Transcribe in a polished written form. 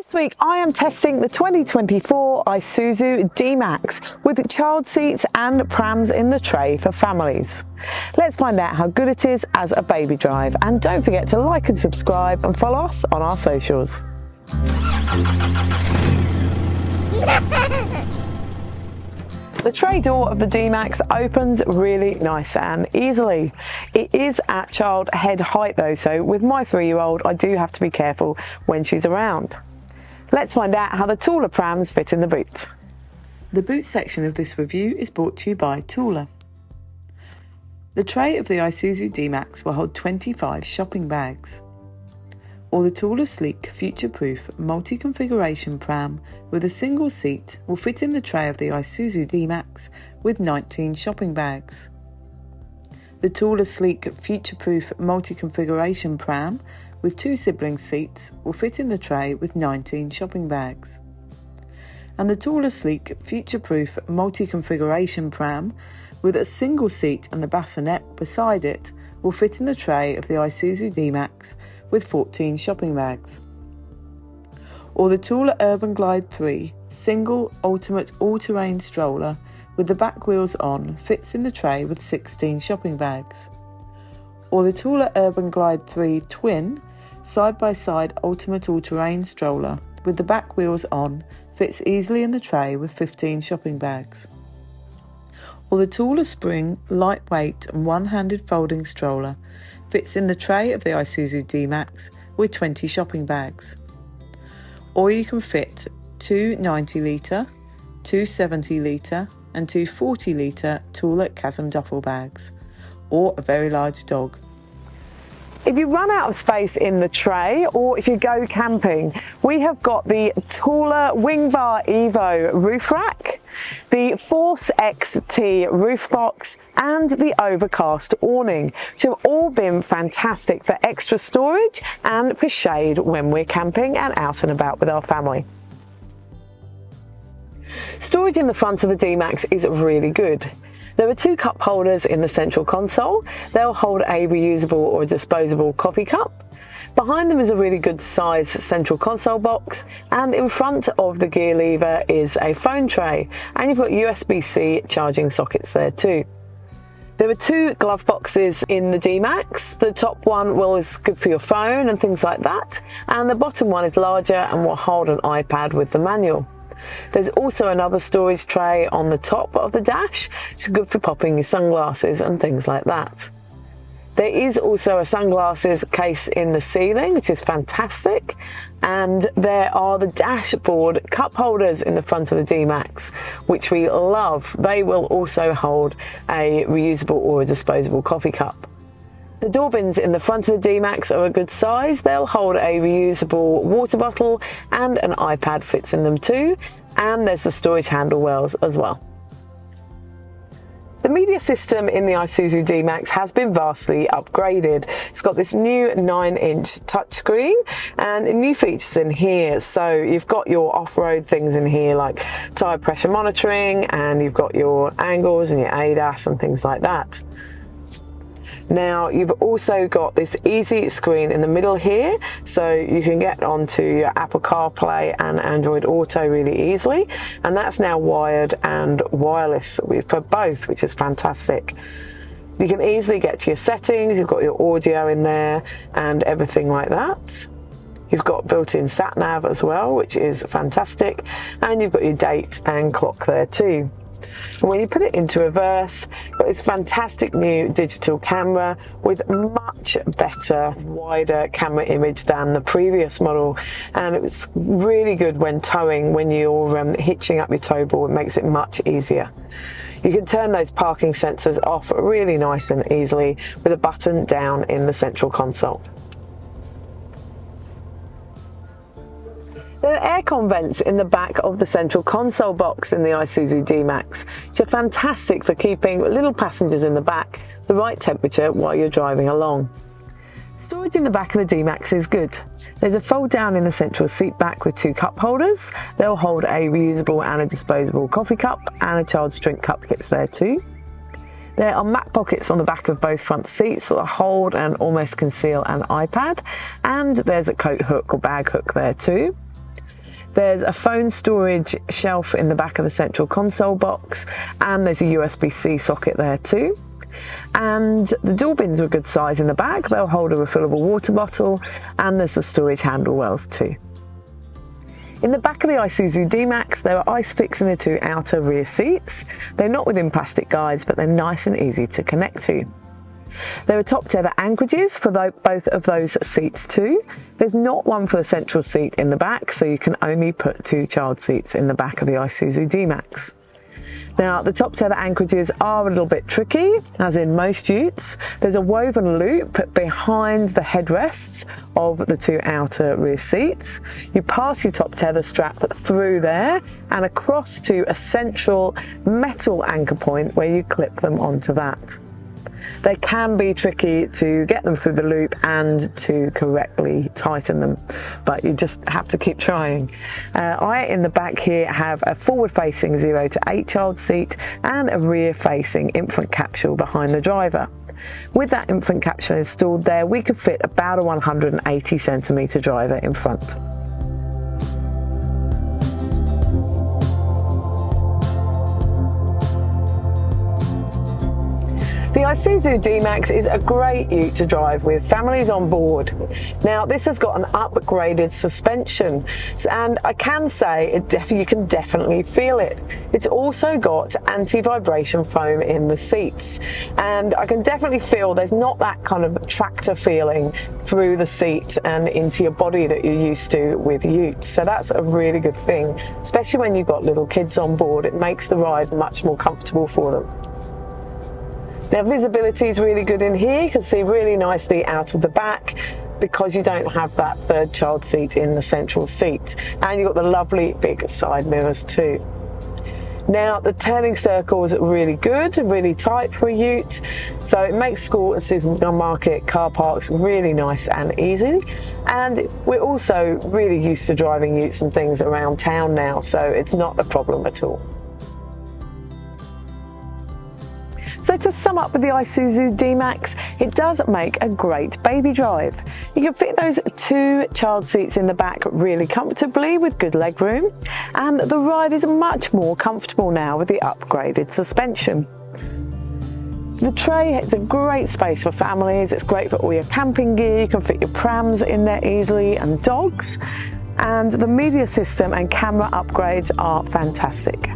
This week I am testing the 2024 Isuzu D-Max with child seats and prams in the tray for families. Let's find out how good it is as a baby drive, and don't forget to like and subscribe and follow us on our socials. The tray door of the D-Max opens really nice and easily. It is at child head height though, so with my 3-year-old I do have to be careful when she's around. Let's find out how the taller prams fit in the boot. The boot section of this review is brought to you by Taller. The tray of the Isuzu D-Max will hold 25 shopping bags. Or the taller, sleek, future-proof, multi-configuration pram with a single seat will fit in the tray of the Isuzu D-Max with 19 shopping bags. The taller, sleek, future-proof, multi-configuration pram with 2 sibling seats will fit in the tray with 19 shopping bags. And the taller, sleek, future-proof, multi-configuration pram with a single seat and the bassinet beside it will fit in the tray of the Isuzu D-Max with 14 shopping bags. Or the taller Urban Glide 3 single ultimate all-terrain stroller with the back wheels on fits in the tray with 16 shopping bags. Or the taller Urban Glide 3 twin side-by-side ultimate all-terrain stroller with the back wheels on fits easily in the tray with 15 shopping bags. Or the taller spring, lightweight and one-handed folding stroller fits in the tray of the Isuzu D-Max with 20 shopping bags. Or you can fit 2 90-litre, 2 70-litre and 2 40-litre taller chasm duffel bags, or a very large dog. If you run out of space in the tray, or if you go camping, we have got the taller Wing Bar Evo roof rack, the Force XT roof box and the overcast awning, which have all been fantastic for extra storage and for shade when we're camping and out and about with our family. Storage in the front of the D-Max is really good. There are 2 cup holders in the central console. They'll hold a reusable or disposable coffee cup. Behind them is a really good size central console box, and in front of the gear lever is a phone tray, and you've got USB-C charging sockets there too. There are 2 glove boxes in the D-Max. The top one is good for your phone and things like that, and the bottom one is larger and will hold an iPad with the manual. There's also another storage tray on the top of the dash, which is good for popping your sunglasses and things like that. There is also a sunglasses case in the ceiling, which is fantastic, and there are the dashboard cup holders in the front of the D-Max, which we love. They will also hold a reusable or a disposable coffee cup. The door bins in the front of the D-Max are a good size. They'll hold a reusable water bottle, and an iPad fits in them too, and there's the storage handle wells as well. The media system in the Isuzu D-Max has been vastly upgraded. It's got this new 9-inch touchscreen and new features in here. So you've got your off-road things in here like tyre pressure monitoring, and you've got your angles and your ADAS and things like that. Now you've also got this easy screen in the middle here, so you can get onto your Apple CarPlay and Android Auto really easily, and that's now wired and wireless for both, which is fantastic. You can easily get to your settings, you've got your audio in there and everything like that. You've got built-in sat-nav as well, which is fantastic, and you've got your date and clock there too. And when you put it into reverse, you've got this fantastic new digital camera with much better, wider camera image than the previous model, and it's really good when towing. When you're hitching up your tow ball, it makes it much easier. You can turn those parking sensors off really nice and easily with a button down in the central console. There are aircon vents in the back of the central console box in the Isuzu D-Max, which are fantastic for keeping little passengers in the back the right temperature while you're driving along. Storage in the back of the D-Max is good. There's a fold down in the central seat back with 2 cup holders. They'll hold a reusable and a disposable coffee cup, and a child's drink cup fits there too. There are map pockets on the back of both front seats that hold and almost conceal an iPad, and there's a coat hook or bag hook there too. There's a phone storage shelf in the back of the central console box, and there's a USB-C socket there too. And the door bins are a good size in the back. They'll hold a refillable water bottle, and there's the storage handle wells too. In the back of the Isuzu D-Max, there are ISOFIX in the two outer rear seats. They're not within plastic guides, but they're nice and easy to connect to. There are top tether anchorages for both of those seats too. There's not one for the central seat in the back, so you can only put 2 child seats in the back of the Isuzu D-Max. Now, the top tether anchorages are a little bit tricky, as in most utes. There's a woven loop behind the headrests of the 2 outer rear seats. You pass your top tether strap through there and across to a central metal anchor point where you clip them onto that. They can be tricky to get them through the loop and to correctly tighten them, but you just have to keep trying. I, in the back here, have a forward-facing 0 to 8 child seat and a rear-facing infant capsule behind the driver. With that infant capsule installed there, we could fit about a 180 centimetre driver in front. The Isuzu D-Max is a great ute to drive with families on board. Now, this has got an upgraded suspension, and I can say you can definitely feel it. It's also got anti-vibration foam in the seats, and I can definitely feel there's not that kind of tractor feeling through the seat and into your body that you're used to with utes. So that's a really good thing, especially when you've got little kids on board. It makes the ride much more comfortable for them. Now, visibility is really good in here. You can see really nicely out of the back because you don't have that 3rd child seat in the central seat. And you've got the lovely big side mirrors too. Now, the turning circle is really good, really tight for a ute. So it makes school and supermarket car parks really nice and easy. And we're also really used to driving utes and things around town now, so it's not a problem at all. So to sum up with the Isuzu D-Max, it does make a great baby drive. You can fit those 2 child seats in the back really comfortably with good leg room, and the ride is much more comfortable now with the upgraded suspension. The tray is a great space for families. It's great for all your camping gear. You can fit your prams in there easily and dogs. And the media system and camera upgrades are fantastic.